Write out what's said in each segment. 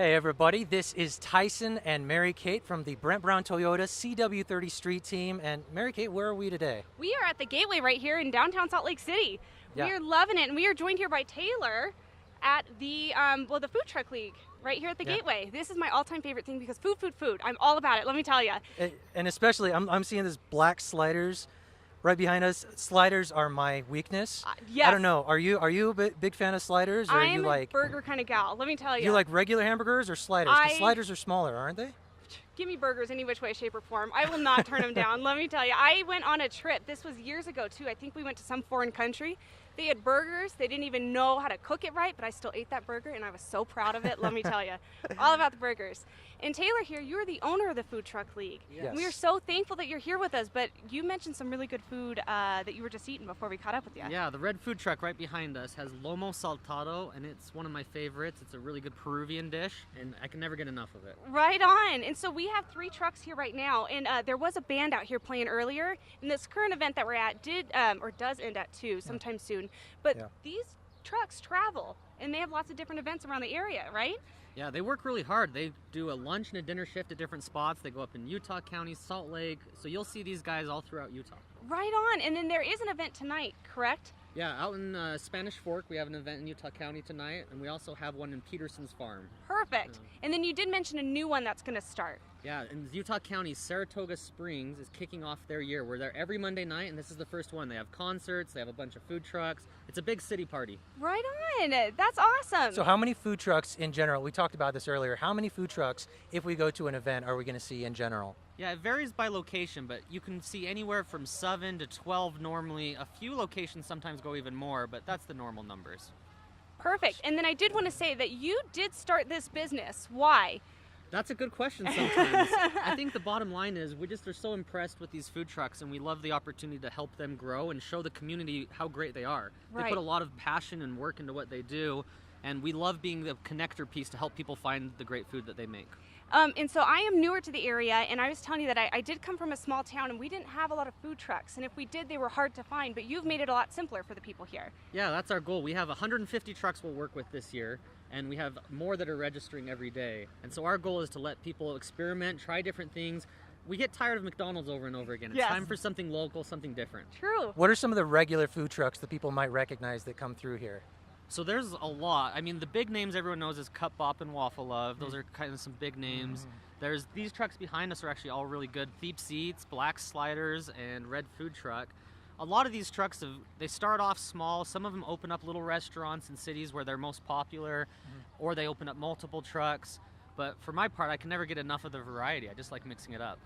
Hey everybody, this is Tyson and Mary Kate from the Brent Brown Toyota CW30 Street Team. And Mary Kate, where are we today? We are at the Gateway right here in downtown Salt Lake City. Yeah. We are loving it, and we are joined here by Taylor at the the Food Truck League right here at the Gateway. This is my all-time favorite thing because food. I'm all about it, let me tell you. And especially, I'm seeing this black sliders right behind us. Sliders are my weakness. Yes. I don't know. Are you a big fan of sliders, or I are you am like a burger kind of gal, let me tell you. you like regular hamburgers or sliders? 'Cause sliders are smaller, aren't they? Give me burgers any which way, shape, or form. I will not turn them down, let me tell you. I went on a trip, this was years ago too. I think we went to some foreign country. They had burgers, they didn't even know how to cook it right, but I still ate that burger and I was so proud of it, let me tell you. All about the burgers. And Taylor here, you're the owner of the Food Truck League. Yes. And we are so thankful that you're here with us, but you mentioned some really good food that you were just eating before we caught up with you. Yeah, the red food truck right behind us has lomo saltado, and it's one of my favorites. It's a really good Peruvian dish, and I can never get enough of it. Right on. And so we have 3 trucks here right now, and there was a band out here playing earlier, and this current event that we're at does end at 2 sometime soon. But these trucks travel, and they have lots of different events around the area, right? Yeah, they work really hard. They do a lunch and a dinner shift at different spots. They go up in Utah County, Salt Lake, so you'll see these guys all throughout Utah. Right on. And then there is an event tonight, correct? Yeah, out in Spanish Fork, we have an event in Utah County tonight, and we also have one in Peterson's Farm. Perfect. And then you did mention a new one that's going to start. Yeah, in Utah County, Saratoga Springs is kicking off their year. We're there every Monday night, and this is the first one. They have concerts, they have a bunch of food trucks. It's a big city party. Right on. That's awesome. So how many food trucks in general, we talked about this earlier, how many food trucks, if we go to an event, are we going to see in general? Yeah, it varies by location, but you can see anywhere from 7 to 12 normally. A few locations sometimes go even more, but that's the normal numbers. Perfect. And then I did want to say that you did start this business. Why? That's a good question sometimes. I think the bottom line is we just are so impressed with these food trucks, and we love the opportunity to help them grow and show the community how great they are. Right. They put a lot of passion and work into what they do, and we love being the connector piece to help people find the great food that they make. And so I am newer to the area, and I was telling you that I did come from a small town, and we didn't have a lot of food trucks, and if we did, they were hard to find, but you've made it a lot simpler for the people here. Yeah, that's our goal. We have 150 trucks we'll work with this year, and we have more that are registering every day. And so our goal is to let people experiment, try different things. We get tired of McDonald's over and over again. It's time for something local, something different. True. What are some of the regular food trucks that people might recognize that come through here? So there's a lot. I mean, the big names everyone knows is Cup Bop and Waffle Love. Those are kind of some big names. There's these trucks behind us are actually all really good. Thiep Seats, Black Sliders, and Red Food Truck. A lot of these trucks, they start off small. Some of them open up little restaurants in cities where they're most popular, or they open up multiple trucks. But for my part, I can never get enough of the variety. I just like mixing it up.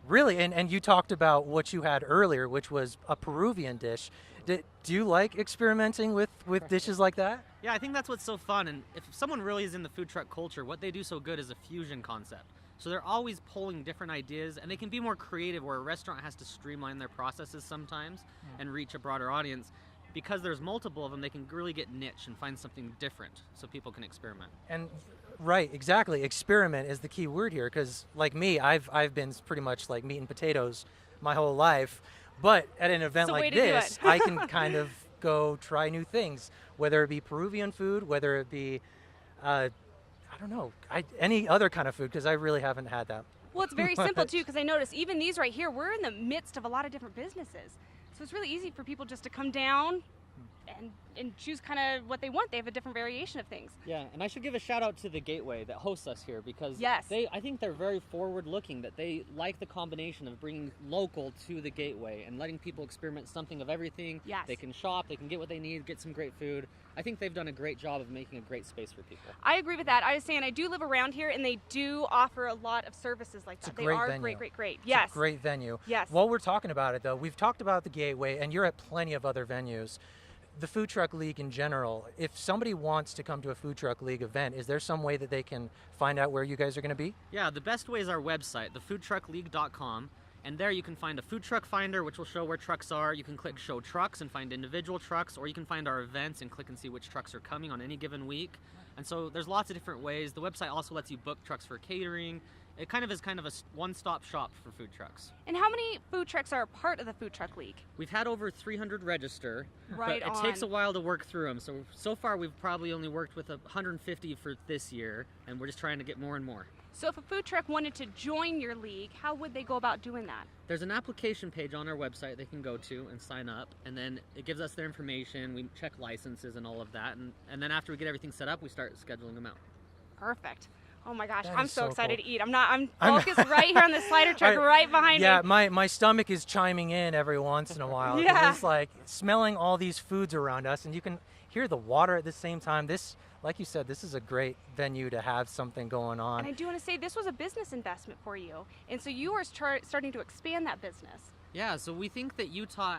Really? And you talked about what you had earlier, which was a Peruvian dish. Do you like experimenting with dishes like that? Yeah, I think that's what's so fun. And if someone really is in the food truck culture, what they do so good is a fusion concept. So they're always pulling different ideas, and they can be more creative where a restaurant has to streamline their processes sometimes and reach a broader audience. Because there's multiple of them, they can really get niche and find something different so people can experiment. And right, exactly. Experiment is the key word here, because like me, I've been pretty much like meat and potatoes my whole life. But at an event like this, I can kind of go try new things, whether it be Peruvian food, whether it be, I don't know, any other kind of food, because I really haven't had that. Well, it's very simple too, because I noticed even these right here, we're in the midst of a lot of different businesses. So it's really easy for people just to come down and choose kind of what they want. They have a different variation of things. Yeah, and I should give a shout out to the Gateway that hosts us here, because I think they're very forward looking, that they like the combination of bringing local to the Gateway and letting people experiment something of everything. Yes. They can shop, they can get what they need, get some great food. I think they've done a great job of making a great space for people. I agree with that. I was saying I do live around here, and they do offer a lot of services like that. They are great. Yes. It's a great venue. Yes. While we're talking about it, though, we've talked about the Gateway, and you're at plenty of other venues. The Food Truck League in general, if somebody wants to come to a Food Truck League event, is there some way that they can find out where you guys are going to be? Yeah, the best way is our website, thefoodtruckleague.com. And there you can find a food truck finder, which will show where trucks are. You can click show trucks and find individual trucks, or you can find our events and click and see which trucks are coming on any given week. And so there's lots of different ways. The website also lets you book trucks for catering. It kind of is kind of a one-stop shop for food trucks. And how many food trucks are a part of the Food Truck League? We've had over 300 register, Right but it takes a while to work through them. So far we've probably only worked with 150 for this year, and we're just trying to get more and more. So if a food truck wanted to join your league, how would they go about doing that? There's an application page on our website they can go to and sign up, and then it gives us their information. We check licenses and all of that, and then after we get everything set up, we start scheduling them out. Perfect. Oh my gosh, That I'm is so so excited cool. to eat. I'm focused right here on the slider truck right behind me. Yeah, my stomach is chiming in every once in a while. 'Cause Yeah. It's like smelling all these foods around us, and you can hear the water at the same time. This, like you said, this is a great venue to have something going on. And I do want to say this was a business investment for you. And so you are starting to expand that business. Yeah, so we think that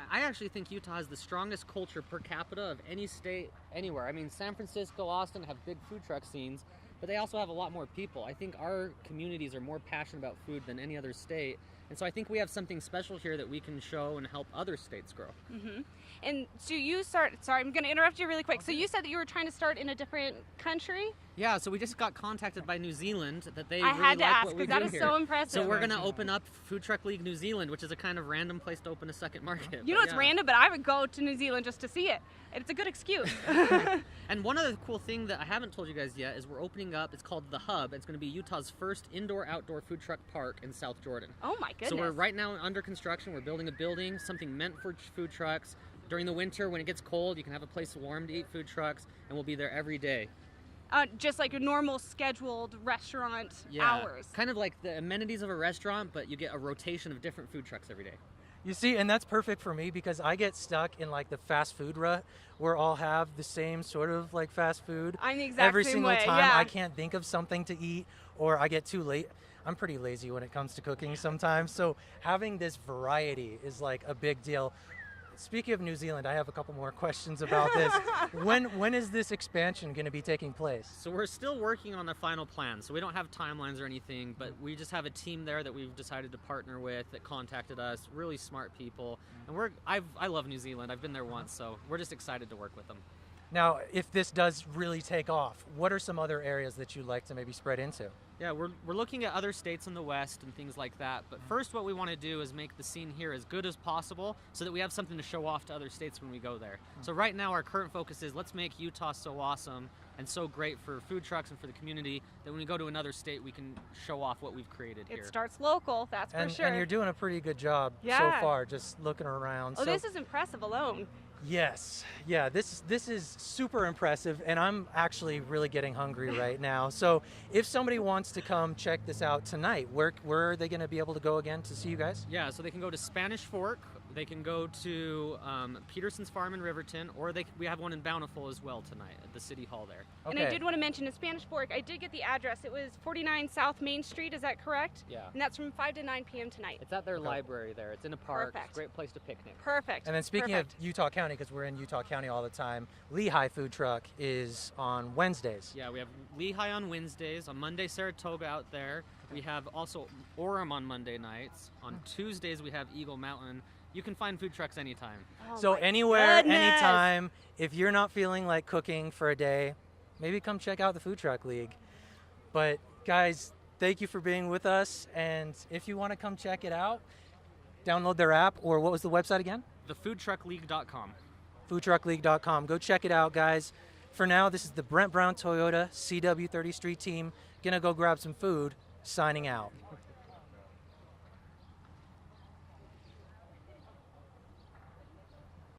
I actually think Utah has the strongest culture per capita of any state anywhere. I mean, San Francisco, Austin have big food truck scenes, but they also have a lot more people. I think our communities are more passionate about food than any other state. And so I think we have something special here that we can show and help other states grow. Mm-hmm. And so sorry, I'm going to interrupt you really quick. So you said that you were trying to start in a different country? Yeah, so we just got contacted by New Zealand that they I really had to like ask what we because do that is here. so impressive. So we're going to open up Food Truck League New Zealand, which is a kind of random place to open a second market. You know, it's random, but I would go to New Zealand just to see it. And it's a good excuse. And one other cool thing that I haven't told you guys yet is we're opening up, it's called The Hub. It's going to be Utah's first indoor-outdoor food truck park in South Jordan. Oh my goodness. So we're right now under construction. We're building a building, something meant for food trucks. During the winter, when it gets cold, you can have a place warm to eat food trucks, and we'll be there every day. Just like a normal scheduled restaurant Yeah, hours. kind of like the amenities of a restaurant, but you get a rotation of different food trucks every day. You see, and that's perfect for me because I get stuck in like the fast food rut where I'll have the same sort of like fast food I'm the exact every same single way, time. yeah. I can't think of something to eat or I get too late. I'm pretty lazy when it comes to cooking sometimes. So having this variety is like a big deal. Speaking of New Zealand, I have a couple more questions about this. When is this expansion going to be taking place? So we're still working on the final plan. So we don't have timelines or anything, but we just have a team there that we've decided to partner with that contacted us, really smart people. And I love New Zealand. I've been there once, so we're just excited to work with them. Now, if this does really take off, what are some other areas that you'd like to maybe spread into? Yeah, we're looking at other states in the West and things like that. But first, what we want to do is make the scene here as good as possible so that we have something to show off to other states when we go there. So right now, our current focus is let's make Utah so awesome and so great for food trucks and for the community that when we go to another state, we can show off what we've created here. It starts local, that's for sure. And you're doing a pretty good job Yeah. so far, just looking around. Oh, this is impressive alone. Yes, yeah, this is super impressive, and I'm actually really getting hungry right now. So if somebody wants to come check this out tonight, where are they going to be able to go again to see you guys? Yeah, so they can go to Spanish Fork, they can go to Peterson's Farm in Riverton, or we have one in Bountiful as well tonight at the City Hall there. And I did want to mention in Spanish Fork, I did get the address. It was 49 South Main Street, is that correct? Yeah. And that's from 5 to 9 p.m. tonight. It's at their library there. It's in a park. Perfect. It's a great place to picnic. Perfect. And then speaking Perfect. of Utah County, because we're in Utah County all the time, Lehigh Food Truck is on Wednesdays. Yeah, we have Lehigh on Wednesdays. On Monday, Saratoga out there. We have also Orem on Monday nights. On Tuesdays, we have Eagle Mountain. You can find food trucks anytime. Oh So my anywhere, goodness. anytime, if you're not feeling like cooking for a day, maybe come check out the Food Truck League. But guys, thank you for being with us. And if you want to come check it out, download their app, or what was the website again? TheFoodTruckLeague.com. foodtruckleague.com. Go check it out, guys. For now, this is the Brent Brown Toyota CW30 Street team. Gonna go grab some food. Signing out.